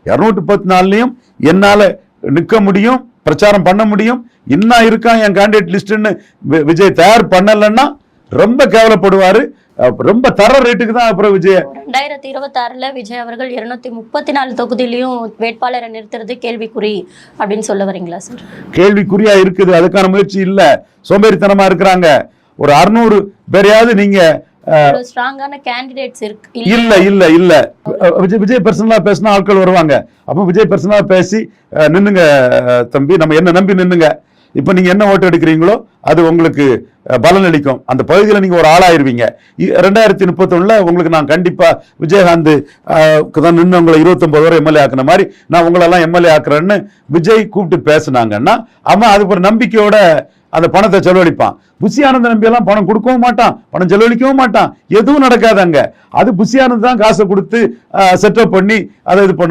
214 என்னால நிக்க முடியும், பிரச்சாரம் பண்ண முடியும், இன்னும் இருக்கான் என் கேண்டிடேட் லிஸ்ட்னு விஜய் தயார் பண்ணலன்னா ரொம்ப கேவலப்படுவாரு. ரொம்ப தர ரேட்டுக்கு தான் அப்புறம் விஜய் 2026 விஜய் அவர்கள் 234 தொகுதியிலையும் வேட்பாளரை நிறுத்துறது கேள்விக்குறி அப்படின்னு சொல்ல வரீங்களா சார்? கேள்விக்குறியா இருக்குது, அதுக்கான முயற்சி இல்ல, சோம்பேறித்தனமா இருக்கிறாங்க. ஒரு 600 பேரையாவது நீங்க ஸ்ட்ராங்கான கேண்டிடேட்ஸ் இருக்கு இல்ல இல்ல இல்ல விஜய் பர்சனலா பேசினா ஆட்கள் வருவாங்க. அப்ப விஜய் பர்சனலா பேசி நின்னுங்க தம்பி, நம்ம என்ன நம்பி நின்னுங்க, இப்ப நீங்க என்ன ஓட்டு எடுக்கிறீங்களோ அது உங்களுக்கு பலன் அளிக்கும், அந்த பகுதியில் நீங்க ஒரு ஆளாயிருவீங்க. 2031 உங்களுக்கு நான் கண்டிப்பா விஜயகாந்த் தான் நின்று உங்களை 29 வரை எம்எல்ஏ ஆக்குன மாதிரி நான் உங்களெல்லாம் எம்எல்ஏ ஆக்குறேன்னு விஜய் கூப்பிட்டு பேசினாங்கன்னா அவன் அதுக்கு ஒரு நம்பிக்கையோட அந்த பணத்தை செலவழிப்பான். புஷி ஆனந்த் நம்பி எல்லாம் பணம் கொடுக்கவும் மாட்டான், பணம் செலவழிக்கவும் மாட்டான், எதுவும் நடக்காதாங்க. அது புஷி ஆனந்த் தான் காசை கொடுத்து செட்டப் பண்ணி அதை இது பண்ண